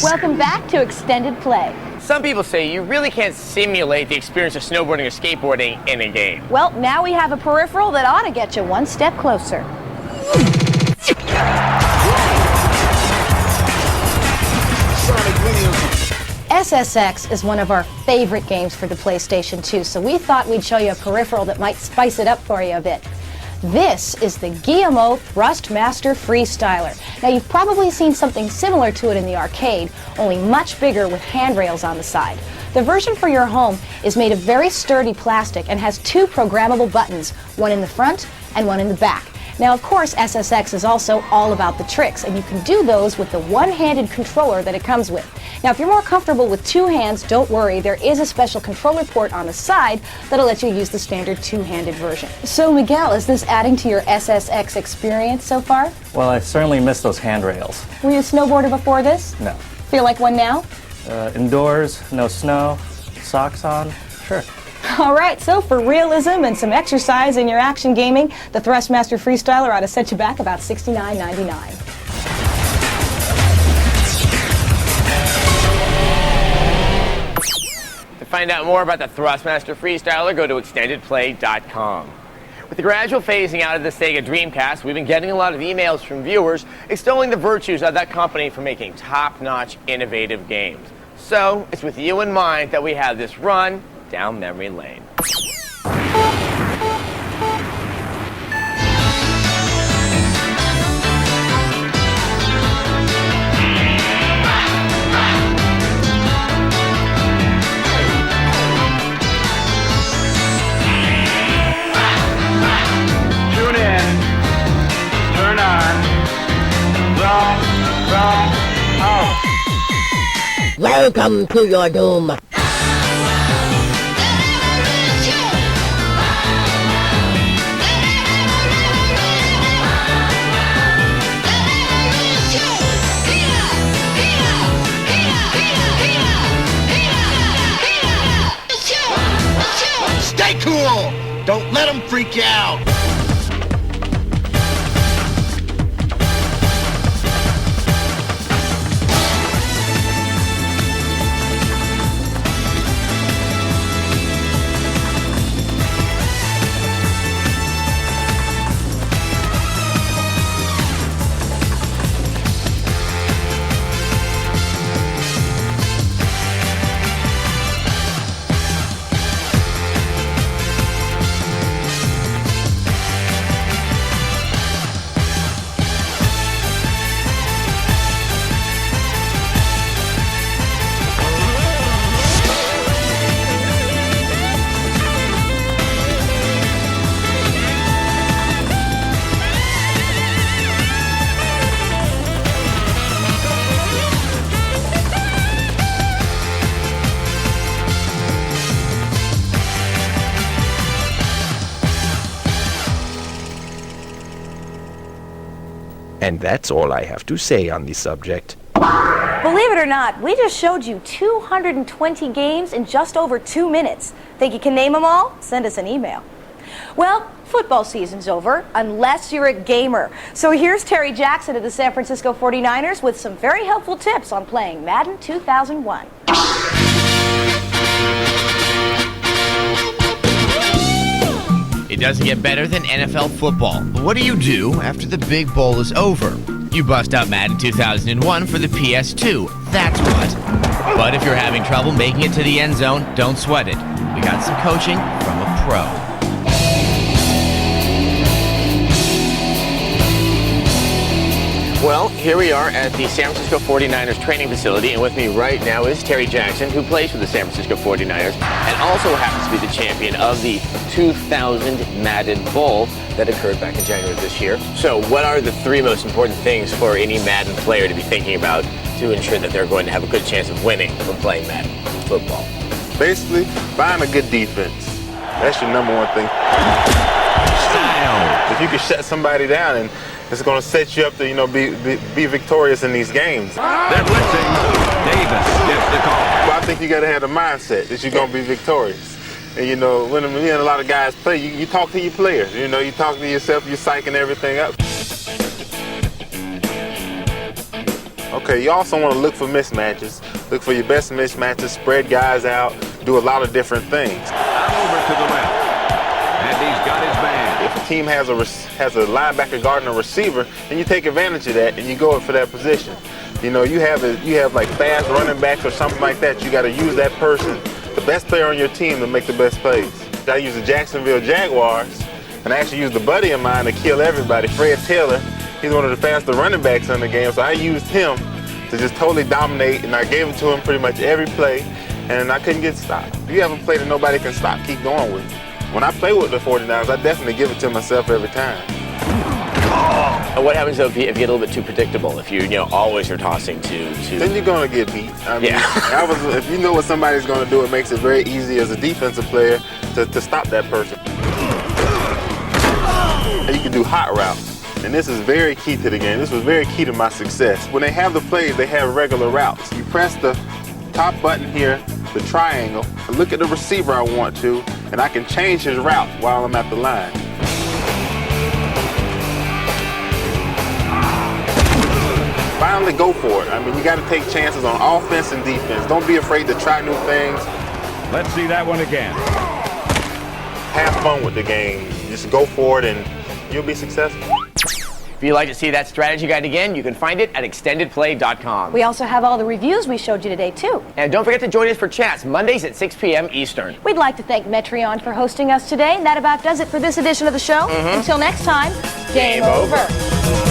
Welcome back to Extended Play. Some people say you really can't simulate the experience of snowboarding or skateboarding in a game. Well, now we have a peripheral that ought to get you one step closer. SSX is one of our favorite games for the PlayStation 2, so we thought we'd show you a peripheral that might spice it up for you a bit. This is the Guillemot Thrustmaster Freestyler. Now, you've probably seen something similar to it in the arcade, only much bigger with handrails on the side. The version for your home is made of very sturdy plastic and has two programmable buttons, one in the front and one in the back. Now, of course, SSX is also all about the tricks, and you can do those with the one-handed controller that it comes with. Now, if you're more comfortable with two hands, don't worry, there is a special controller port on the side that'll let you use the standard two-handed version. So, Miguel, is this adding to your SSX experience so far? Well, I certainly miss those handrails. Were you a snowboarder before this? No. Feel like one now? Indoors, no snow, socks on, sure. All right, so for realism and some exercise in your action gaming, the Thrustmaster Freestyler ought to set you back about $69.99. To find out more about the Thrustmaster Freestyler, go to extendedplay.com. With the gradual phasing out of the Sega Dreamcast, we've been getting a lot of emails from viewers extolling the virtues of that company for making top-notch, innovative games. So, it's with you in mind that we have this run down memory lane. Tune in, turn on, wrong, out. Welcome to your doom. Stay cool! Don't let them freak you out! And that's all I have to say on the subject. Believe it or not, we just showed you 220 games in just over 2 minutes. Think you can name them all? Send us an email. Well, football season's over, unless you're a gamer. So here's Terry Jackson of the San Francisco 49ers with some very helpful tips on playing Madden 2001. It doesn't get better than NFL football. But what do you do after the big bowl is over? You bust out Madden 2001 for the PS2. That's what. But if you're having trouble making it to the end zone, don't sweat it. We got some coaching from a pro. Well, here we are at the San Francisco 49ers training facility, and with me right now is Terry Jackson, who plays for the San Francisco 49ers and also happens to be the champion of the 2000 Madden Bowl that occurred back in January of this year. So what are the three most important things for any Madden player to be thinking about to ensure that they're going to have a good chance of winning when playing Madden football? Basically, find a good defense. That's your number one thing. Style. If you can shut somebody down, and it's going to set you up to, be victorious in these games. They're blitzing. Davis gets the call. Well, I think you got to have the mindset that you're going to be victorious. And, when a lot of guys play, you talk to your players. You talk to yourself, you're psyching everything up. Okay, you also want to look for mismatches. Look for your best mismatches, spread guys out, do a lot of different things. Out over to the left. And he's got his man. If a team has a linebacker guarding a receiver, then you take advantage of that and you go for that position. You know, you have like fast running backs or something like that. You got to use that person, the best player on your team, to make the best plays. I use the Jacksonville Jaguars, and I actually used a buddy of mine to kill everybody, Fred Taylor. He's one of the fastest running backs in the game, so I used him to just totally dominate, and I gave it to him pretty much every play, and I couldn't get stopped. If you have a play that nobody can stop, keep going with it. When I play with the 49ers, I definitely give it to myself every time. And what happens though if you get a little bit too predictable? If you always are tossing to Then you're gonna get beat. I mean, Yeah. if you know what somebody's gonna do, it makes it very easy as a defensive player to stop that person. And you can do hot routes. And this is very key to the game. This was very key to my success. When they have the plays, they have regular routes. You press the top button here, the triangle, and look at the receiver I want to, and I can change his route while I'm at the line. Finally go for it. I mean, you got to take chances on offense and defense. Don't be afraid to try new things. Let's see that one again. Have fun with the game. Just go for it and you'll be successful. If you'd like to see that strategy guide again, you can find it at extendedplay.com. We also have all the reviews we showed you today, too. And don't forget to join us for chats Mondays at 6 p.m. Eastern. We'd like to thank Metreon for hosting us today. And that about does it for this edition of the show. Until next time, game over.